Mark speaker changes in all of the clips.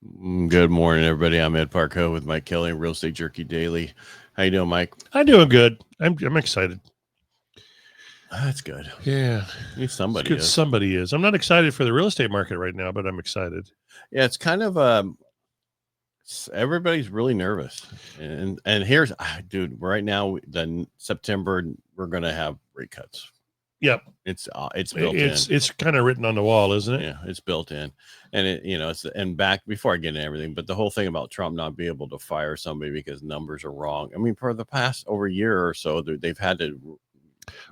Speaker 1: Good morning, everybody. I'm Ed Parcaut with Mike Kelly, Real Estate Jerky Daily. How you doing, Mike?
Speaker 2: I'm doing good. I'm excited.
Speaker 1: That's good.
Speaker 2: Yeah,
Speaker 1: At least somebody
Speaker 2: good.
Speaker 1: is.
Speaker 2: Somebody is. I'm not excited for the real estate market right now, but I'm excited.
Speaker 1: Yeah, it's kind of everybody's really nervous, and here's, dude. Right now, then September, we're gonna have rate cuts.
Speaker 2: Yep,
Speaker 1: it's built in.
Speaker 2: It's kind of written on the wall, isn't it?
Speaker 1: Yeah, it's built in, and it's and back before I get into everything, but the whole thing about Trump not being able to fire somebody because numbers are wrong. I mean, for the past over a year or so, they've had to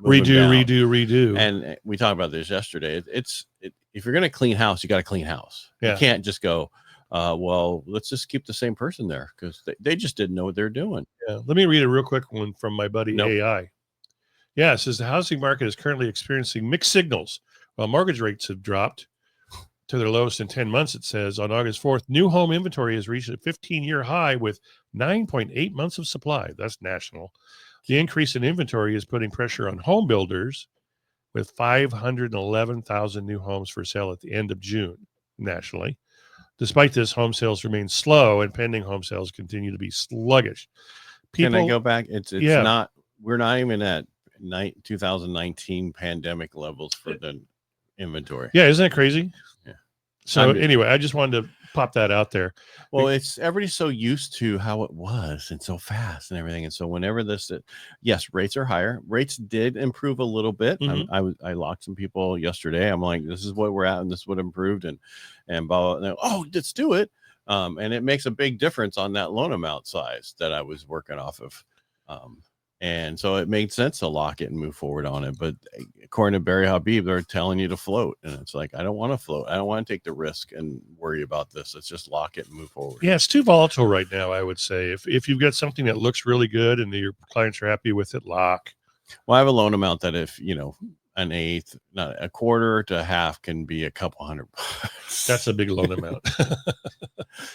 Speaker 2: redo.
Speaker 1: And we talked about this yesterday. If you're going to clean house, you got to clean house.
Speaker 2: Yeah.
Speaker 1: You can't just go, well, let's just keep the same person there because they just didn't know what they're doing.
Speaker 2: Yeah. Let me read a real quick one from my buddy AI. Yeah, it says the housing market is currently experiencing mixed signals. While mortgage rates have dropped to their lowest in 10 months, it says on August 4th, new home inventory has reached a 15-year high with 9.8 months of supply. That's national. The increase in inventory is putting pressure on home builders with 511,000 new homes for sale at the end of June nationally. Despite this, home sales remain slow and pending home sales continue to be sluggish.
Speaker 1: Can I go back? It's not, we're not even at 2019 pandemic levels for the inventory.
Speaker 2: Yeah, isn't that crazy?
Speaker 1: Yeah.
Speaker 2: So anyway, I just wanted to pop that out there.
Speaker 1: Well, it's everybody's so used to how it was and so fast and everything. And so whenever yes, rates are higher. Rates did improve a little bit.
Speaker 2: Mm-hmm.
Speaker 1: I locked some people yesterday. I'm like, this is what we're at and this is what improved and blah, blah, blah. Oh, let's do it. And it makes a big difference on that loan amount size that I was working off of. And so it made sense to lock it and move forward on it. But according to Barry Habib, they're telling you to float. And it's like, I don't want to float. I don't want to take the risk and worry about this. Let's just lock it and move forward.
Speaker 2: Yeah, it's too volatile right now, I would say. If you've got something that looks really good and your clients are happy with it, lock.
Speaker 1: Well, I have a loan amount that if, an eighth, not a quarter to a half can be a couple $100.
Speaker 2: That's a big loan amount.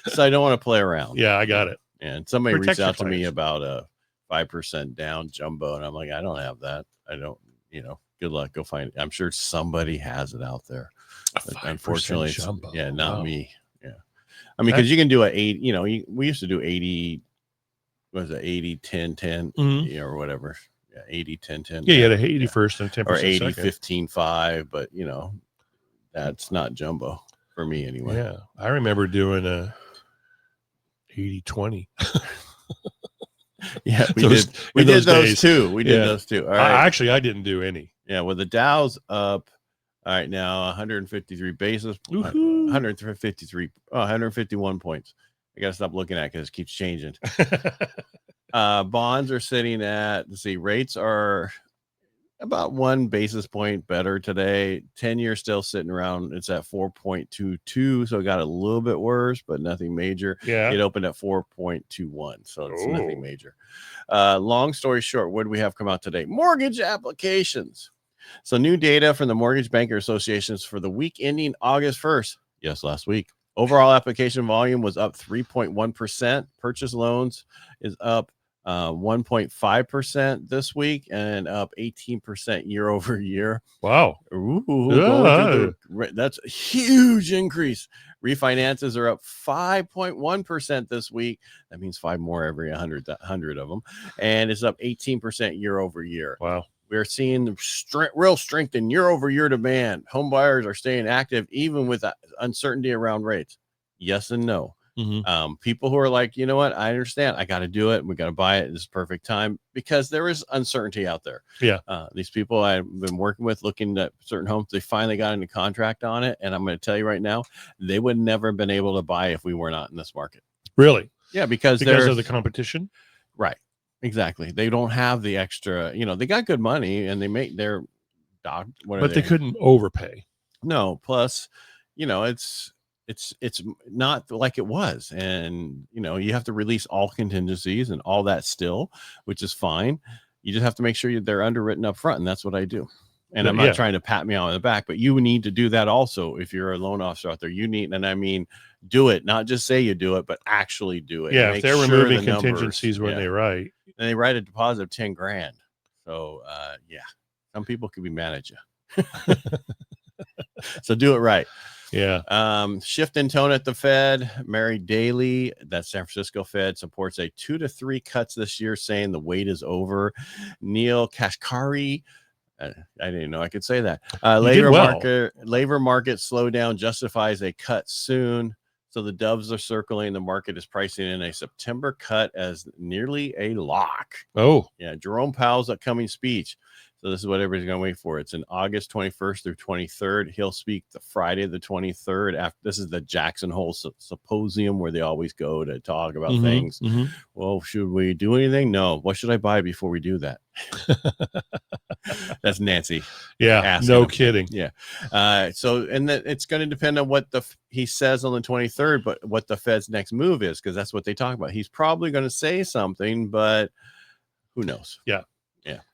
Speaker 1: So I don't want to play around.
Speaker 2: Yeah, I got it.
Speaker 1: And somebody reached out to me about a 5% down jumbo. And I'm like, I don't have that. I don't, good luck. Go find it. I'm sure somebody has it out there. Unfortunately, jumbo. Yeah, not me. Yeah. I mean, because you can do a 8, we used to do 80, what was it, 80, 10, 10, or whatever. Yeah, 80, 10, 10.
Speaker 2: Yeah, you had a 80 first and 10%.
Speaker 1: Or 80, second. 15, 5. But, that's not jumbo for me anyway.
Speaker 2: Yeah. I remember doing a 80, 20.
Speaker 1: Yeah, we did those too. We did those too. All right.
Speaker 2: Actually, I didn't do any.
Speaker 1: Yeah, well, the Dow's up. All right, now 153 basis, 151 points. I got to stop looking at it because it keeps changing. Bonds are sitting at, let's see, rates are about 1 basis point better today. 10-year still sitting around, it's at 4.22, so it got a little bit worse, but nothing major.
Speaker 2: Yeah,
Speaker 1: it opened at 4.21, so it's nothing major. Long story short, what do we have come out today? Mortgage applications. So new data from the Mortgage Banker Associations for the week ending August 1st. Yes, last week. Overall application volume was up 3.1%. Purchase loans is up 1.5% this week and up 18% year over year.
Speaker 2: Wow.
Speaker 1: That's a huge increase. Refinances are up 5.1% this week. That means 5 more every 100 of them. And it's up 18% year over year.
Speaker 2: Wow.
Speaker 1: We're seeing real strength in year over year demand. Home buyers are staying active even with uncertainty around rates. Yes and no.
Speaker 2: Mm-hmm.
Speaker 1: People who are like, you know what, I understand, I got to do it, we got to buy it, this is perfect time, because there is uncertainty out there.
Speaker 2: Yeah.
Speaker 1: These people I've been working with looking at certain homes, they finally got into contract on it, and I'm going to tell you right now, they would never have been able to buy if we were not in this market.
Speaker 2: Really?
Speaker 1: Yeah, because
Speaker 2: of the competition.
Speaker 1: Right. Exactly. They don't have the extra, they got good money and they make their but
Speaker 2: they couldn't overpay.
Speaker 1: No, plus, it's not like it was. And, you have to release all contingencies and all that still, which is fine. You just have to make sure they're underwritten up front. And that's what I do. And I'm not trying to pat me on the back, but you need to do that also. If you're a loan officer out there, you need, and I mean, do it, not just say you do it, but actually do it.
Speaker 2: Yeah. If they're removing contingencies when they write.
Speaker 1: And they write a deposit of 10 grand. So, some people could be mad at you. So do it right.
Speaker 2: Yeah.
Speaker 1: Shift in tone at the Fed. Mary Daly, that's San Francisco Fed, supports a 2 to 3 cuts this year, saying the wait is over. Neil Kashkari, I didn't know I could say that. Labor market slowdown justifies a cut soon. So the doves are circling. The market is pricing in a September cut as nearly a lock.
Speaker 2: Oh,
Speaker 1: yeah. Jerome Powell's upcoming speech. So this is what everybody's going to wait for. It's in August 21st through 23rd. He'll speak the Friday the 23rd. After this is the Jackson Hole Symposium where they always go to talk about things. Well, should we do anything? No. What should I buy before we do that? That's Nancy.
Speaker 2: Yeah, no kidding.
Speaker 1: Yeah. So, and then it's going to depend on what he says on the 23rd, but what the Fed's next move is, because that's what they talk about. He's probably going to say something, but who knows?
Speaker 2: Yeah.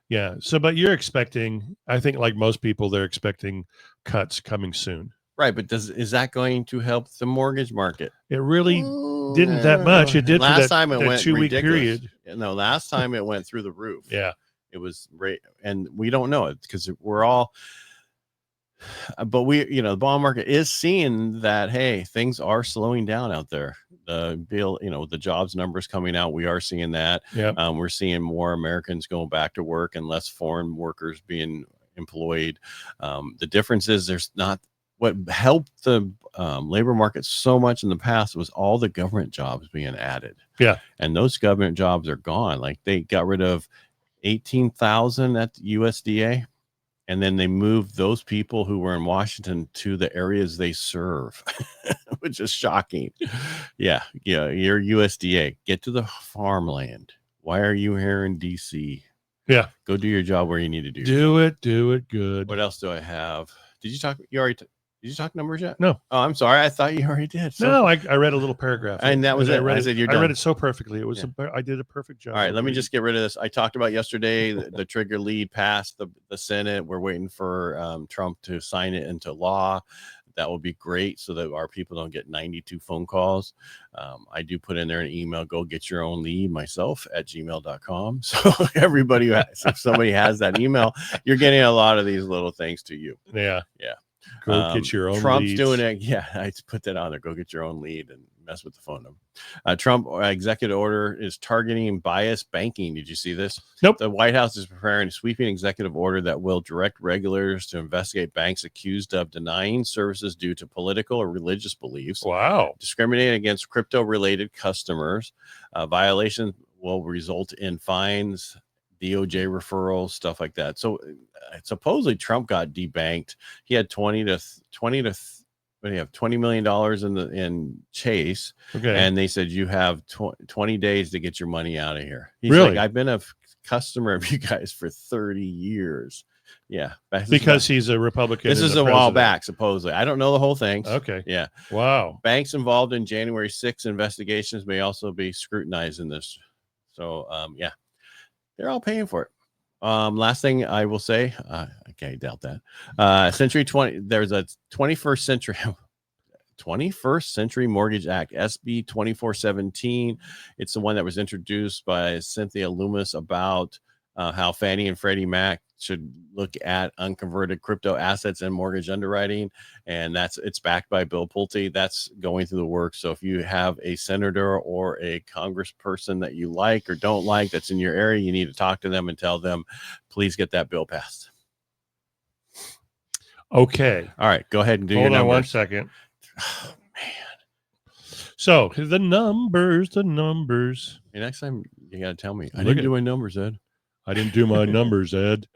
Speaker 2: Yeah. So, but you're expecting, I think like most people, they're expecting cuts coming soon.
Speaker 1: Right. But is that going to help the mortgage market?
Speaker 2: It really didn't that much. It did
Speaker 1: last
Speaker 2: for
Speaker 1: time it went
Speaker 2: 2-week period.
Speaker 1: No, last time it went through the roof.
Speaker 2: Yeah.
Speaker 1: It was right. And we don't know it because we're all, but the bond market is seeing that, hey, things are slowing down out there. The jobs numbers coming out, we are seeing that.
Speaker 2: Yeah.
Speaker 1: We're seeing more Americans going back to work and less foreign workers being employed. The difference is there's not what helped the labor market so much in the past was all the government jobs being added.
Speaker 2: Yeah.
Speaker 1: And those government jobs are gone. Like they got rid of 18,000 at the USDA. And then they moved those people who were in Washington to the areas they serve, which is shocking. Yeah. You're USDA. Get to the farmland. Why are you here in DC?
Speaker 2: Yeah.
Speaker 1: Go do your job where you need to do.
Speaker 2: Do it good.
Speaker 1: What else do I have? Did you talk? Did you talk numbers yet?
Speaker 2: No.
Speaker 1: Oh, I'm sorry. I thought you already did.
Speaker 2: So, no, I read a little paragraph.
Speaker 1: And that was it.
Speaker 2: I
Speaker 1: said you're done.
Speaker 2: I read it so perfectly. It was I did a perfect job.
Speaker 1: All right, let me just get rid of this. I talked about yesterday the trigger lead passed the Senate. We're waiting for Trump to sign it into law. That will be great so that our people don't get 92 phone calls. I do put in there an email, go get your own lead myself at gmail.com. So everybody, if somebody has that email, you're getting a lot of these little things to you.
Speaker 2: Yeah.
Speaker 1: Yeah.
Speaker 2: Go get your own
Speaker 1: Trump's
Speaker 2: leads.
Speaker 1: doing it. Yeah, I put that on there. Go get your own lead and mess with the phone number. Trump executive order is targeting bias banking. Did you see this?
Speaker 2: Nope.
Speaker 1: The White House is preparing a sweeping executive order that will direct regulators to investigate banks accused of denying services due to political or religious beliefs.
Speaker 2: Wow.
Speaker 1: Discriminating against crypto-related customers. Violations will result in fines, DOJ referrals, stuff like that. So supposedly Trump got debanked. He had 20 million in Chase.
Speaker 2: Okay.
Speaker 1: And they said you have 20 days to get your money out of here. He's
Speaker 2: really?
Speaker 1: like, I've been a customer of you guys for 30 years. Yeah.
Speaker 2: Because he's a Republican.
Speaker 1: This is a while back, supposedly. I don't know the whole thing.
Speaker 2: Okay.
Speaker 1: Yeah.
Speaker 2: Wow.
Speaker 1: Banks involved in January 6 investigations may also be scrutinized in this. So, yeah. They're all paying for it. Last thing I will say, okay, I doubt that. There's a 21st Century Mortgage Act, SB 2417. It's the one that was introduced by Cynthia Loomis about how Fannie and Freddie Mac should look at unconverted crypto assets and mortgage underwriting. And it's backed by Bill Pulte. That's going through the work. So if you have a senator or a congressperson that you like or don't like that's in your area, you need to talk to them and tell them, please get that bill passed.
Speaker 2: Okay.
Speaker 1: All right. Go ahead and do
Speaker 2: Hold
Speaker 1: your
Speaker 2: on
Speaker 1: numbers.
Speaker 2: 1 second.
Speaker 1: Oh, man.
Speaker 2: So the numbers.
Speaker 1: Hey, next time you got to tell me. I didn't do my numbers, Ed.
Speaker 2: I didn't do my numbers, Ed.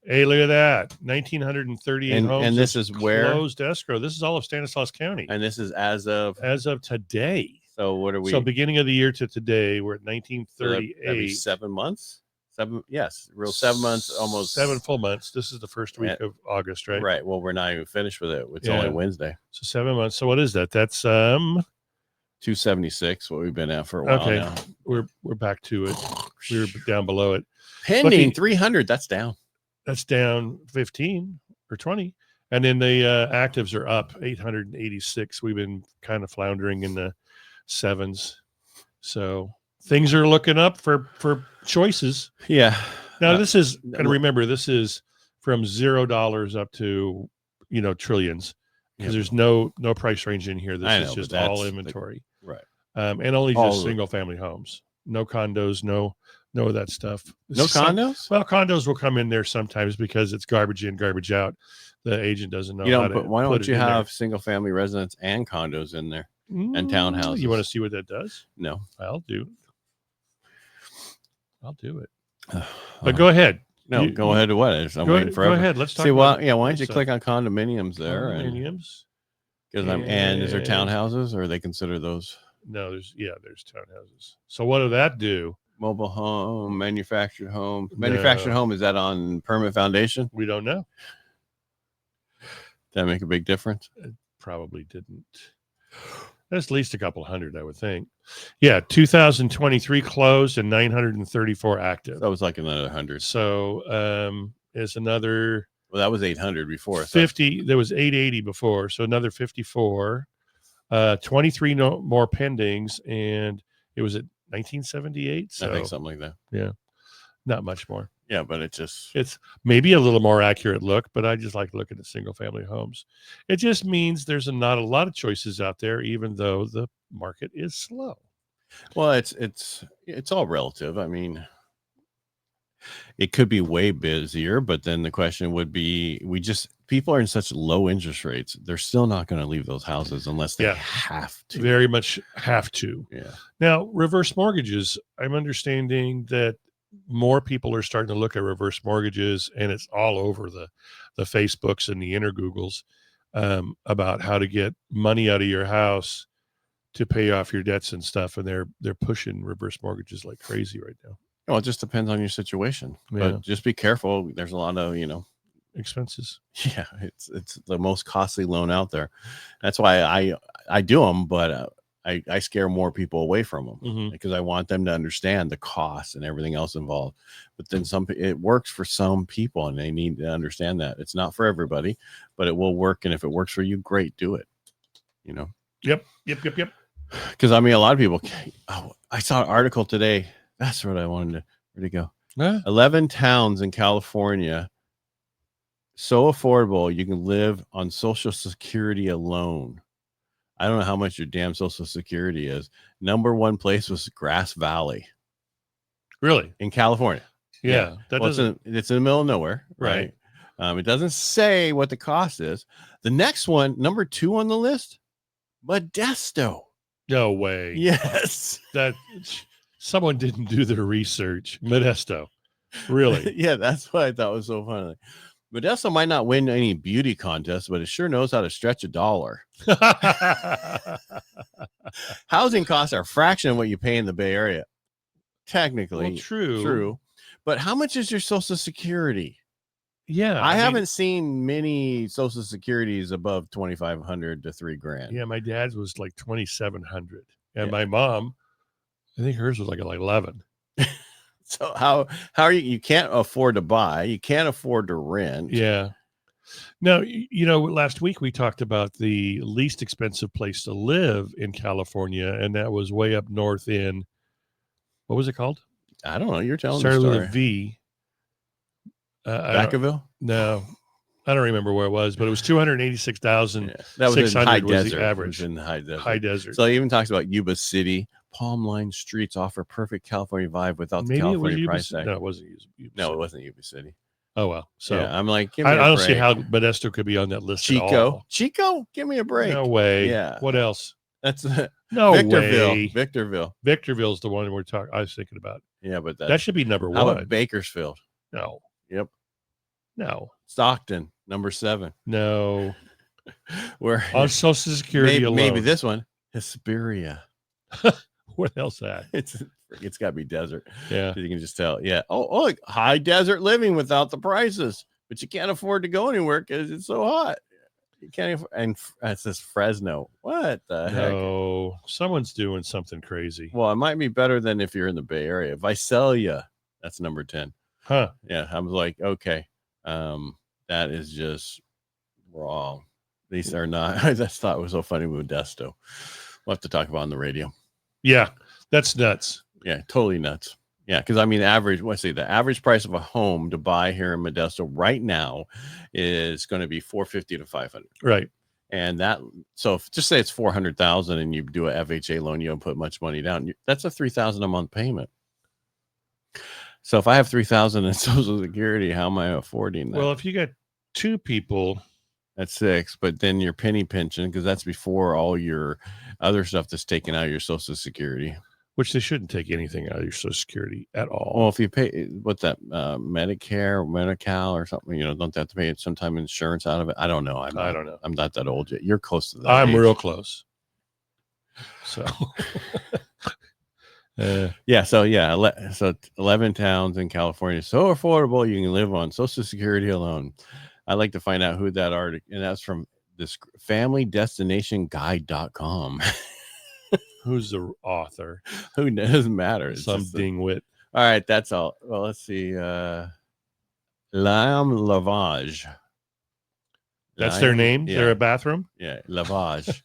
Speaker 2: Hey, look at that. 1,938 homes.
Speaker 1: And this is where?
Speaker 2: Closed escrow. This is all of Stanislaus County.
Speaker 1: And this is as of
Speaker 2: today.
Speaker 1: So what are we?
Speaker 2: So beginning of the year to today, we're at 1938.
Speaker 1: That'd be 7 months? 7, yes. Real 7 months, almost.
Speaker 2: 7 full months. This is the first week of August, right?
Speaker 1: Right. Well, we're not even finished with it. It's only Wednesday.
Speaker 2: So 7 months. So what is that? That's
Speaker 1: 276, what we've been at for a while now.
Speaker 2: We're back to it. We were down below it.
Speaker 1: Pending 300, that's down.
Speaker 2: That's down 15 or 20. And then the actives are up 886. We've been kind of floundering in the 7s. So things are looking up for choices.
Speaker 1: Yeah.
Speaker 2: Now this is, and remember, this is from $0 up to, trillions. because there's no price range in here. This
Speaker 1: I
Speaker 2: is
Speaker 1: know,
Speaker 2: just
Speaker 1: but
Speaker 2: all
Speaker 1: that's
Speaker 2: inventory,
Speaker 1: right.
Speaker 2: And only
Speaker 1: All
Speaker 2: just
Speaker 1: of it.
Speaker 2: single family homes. No condos, no of that stuff.
Speaker 1: No condos?
Speaker 2: Well, condos will come in there sometimes because it's garbage in, garbage out. The agent doesn't know
Speaker 1: You
Speaker 2: how
Speaker 1: don't
Speaker 2: to
Speaker 1: put, why
Speaker 2: put
Speaker 1: don't
Speaker 2: it
Speaker 1: you
Speaker 2: in
Speaker 1: have
Speaker 2: there.
Speaker 1: single family residents and condos in there and townhouses?
Speaker 2: You want to see what that does?
Speaker 1: No.
Speaker 2: I'll do it. But go ahead.
Speaker 1: No, go ahead to what? I'm waiting forever.
Speaker 2: Go ahead. Let's talk
Speaker 1: See,
Speaker 2: about
Speaker 1: why don't you click on condominiums there?
Speaker 2: Condominiums.
Speaker 1: And is there townhouses, or they consider those?
Speaker 2: No, there's townhouses. So what did that do?
Speaker 1: Mobile home, manufactured home. Manufactured home, is that on permanent foundation?
Speaker 2: We don't know.
Speaker 1: That make a big difference?
Speaker 2: It probably didn't. That's at least a couple hundred, I would think. Yeah, 2023 closed and 934 active.
Speaker 1: That was like another 100.
Speaker 2: So is another.
Speaker 1: Well, that was 800 before.
Speaker 2: 50. There was 880 before, so another 54. 23 more pendings, and it was at 1978. So
Speaker 1: I think something like that.
Speaker 2: Yeah, not much more.
Speaker 1: Yeah, but it's
Speaker 2: maybe a little more accurate look, but I just like looking at single family homes. It just means there's not a lot of choices out there, even though the market is slow.
Speaker 1: Well, it's all relative. I mean, it could be way busier, but then the question would be, people are in such low interest rates. They're still not going to leave those houses unless they have to. Very much have to.
Speaker 2: Yeah. Now, reverse mortgages, I'm understanding that more people are starting to look at reverse mortgages, and it's all over the Facebooks and the inner Googles about how to get money out of your house to pay off your debts and stuff. And they're pushing reverse mortgages like crazy right now.
Speaker 1: Well, it just depends on your situation, but just be careful. There's a lot of,
Speaker 2: expenses.
Speaker 1: Yeah. It's the most costly loan out there. That's why I do them, but I scare more people away from them because I want them to understand the costs and everything else involved. But then it works for some people, and they need to understand that it's not for everybody, but it will work. And if it works for you, great, do it.
Speaker 2: Yep.
Speaker 1: Because I mean, a lot of people. Oh, I saw an article today. That's what I wanted to. Where'd it go? 11 towns in California, so affordable you can live on Social Security alone. I don't know how much your damn Social Security is. Number one place was Grass Valley.
Speaker 2: Really?
Speaker 1: In California.
Speaker 2: Yeah.
Speaker 1: It's in the middle of nowhere. Right. It doesn't say what the cost is. The next one, number 2 on the list, Modesto.
Speaker 2: No way.
Speaker 1: Yes.
Speaker 2: That someone didn't do their research. Modesto. Really?
Speaker 1: Yeah, that's what I thought was so funny. Modesto might not win any beauty contest, but it sure knows how to stretch a dollar. Housing costs are a fraction of what you pay in the Bay Area. Technically.
Speaker 2: Well, true.
Speaker 1: But how much is your Social Security?
Speaker 2: Yeah.
Speaker 1: I haven't seen many Social Securities above $2,500 to $3,000.
Speaker 2: Yeah, my dad's was like $2,700. And my mom, I think hers was like 11.
Speaker 1: So how are you can't afford to buy, you can't afford to rent.
Speaker 2: Yeah. Now, last week we talked about the least expensive place to live in California, and that was way up north in, what was it called?
Speaker 1: I don't know. You're telling me.
Speaker 2: Started with a V.
Speaker 1: Vacaville?
Speaker 2: No, I don't remember where it was, but it was 286,000.
Speaker 1: Yeah, that was in high desert.
Speaker 2: The average.
Speaker 1: It was in the
Speaker 2: high desert.
Speaker 1: So it even talks about Yuba City. Palm line streets offer perfect California vibe without the California price tag.
Speaker 2: No, it wasn't Yuba City.
Speaker 1: No, it wasn't Yuba City.
Speaker 2: Oh, well. So
Speaker 1: yeah, I'm like,
Speaker 2: I don't see how Modesto could be on that list at all.
Speaker 1: Chico, give me a break.
Speaker 2: No way.
Speaker 1: Yeah.
Speaker 2: What else?
Speaker 1: That's
Speaker 2: no
Speaker 1: Victorville.
Speaker 2: way.
Speaker 1: Victorville's
Speaker 2: the one I was thinking about.
Speaker 1: Yeah, but
Speaker 2: that should be number 1.
Speaker 1: How about Bakersfield?
Speaker 2: No.
Speaker 1: Yep.
Speaker 2: No.
Speaker 1: Stockton, number 7.
Speaker 2: No.
Speaker 1: We're
Speaker 2: on Social Security alone.
Speaker 1: Maybe this one, Hesperia.
Speaker 2: What else that?
Speaker 1: It's got to be desert.
Speaker 2: Yeah.
Speaker 1: You can just tell. Yeah. Oh, like high desert living without the prices, but you can't afford to go anywhere because it's so hot. You can't. And it says Fresno. What the heck?
Speaker 2: No, someone's doing something crazy.
Speaker 1: Well, it might be better than if you're in the Bay Area. Visalia, that's number 10.
Speaker 2: Huh.
Speaker 1: Yeah. I was like, okay. That is just wrong. These are not. I just thought it was so funny with Modesto. We'll have to talk about it on the radio.
Speaker 2: Yeah, that's nuts.
Speaker 1: Yeah, totally nuts. Yeah, because I mean, the average price of a home to buy here in Modesto right now is going to be $450 to $500.
Speaker 2: Right.
Speaker 1: And that, so just say it's 400,000 and you do a FHA loan, you don't put much money down. That's a 3,000 a month payment. So if I have 3,000 in Social Security, how am I affording that?
Speaker 2: Well, if you got two people,
Speaker 1: that's 6, but then your penny pension, because that's before all your other stuff that's taken out of your Social Security.
Speaker 2: Which they shouldn't take anything out of your Social Security at all.
Speaker 1: Well, if you pay, what's that, Medicare or Medi-Cal or something, don't they have to pay sometime insurance out of it? I don't know.
Speaker 2: I don't know.
Speaker 1: I'm not that old yet. You're close to that.
Speaker 2: I'm
Speaker 1: age.
Speaker 2: real close. So,
Speaker 1: so 11 towns in California, so affordable you can live on Social Security alone. I'd like to find out who that article, and that's from this familydestinationguide.com.
Speaker 2: Who's the author?
Speaker 1: Who doesn't matter. It's
Speaker 2: some dingwit.
Speaker 1: All right, that's all. Well, let's see. Lime Lavage.
Speaker 2: That's their name?
Speaker 1: Yeah.
Speaker 2: They're a bathroom?
Speaker 1: Yeah, Lavage.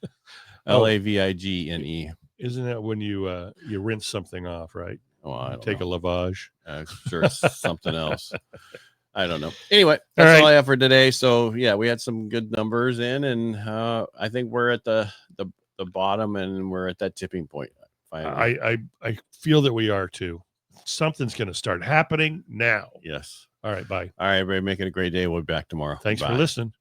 Speaker 1: Lavigene.
Speaker 2: Isn't that when you rinse something off, right?
Speaker 1: Oh, I don't
Speaker 2: take
Speaker 1: know.
Speaker 2: a lavage.
Speaker 1: Sure, it's something else. I don't know. Anyway, that's all I have for today. So yeah, we had some good numbers in, and I think we're at the bottom, and we're at that tipping point.
Speaker 2: I feel that we are too. Something's going to start happening now.
Speaker 1: Yes.
Speaker 2: All right. Bye.
Speaker 1: All right, everybody. Make it a great day. We'll be back tomorrow.
Speaker 2: Thanks for listening.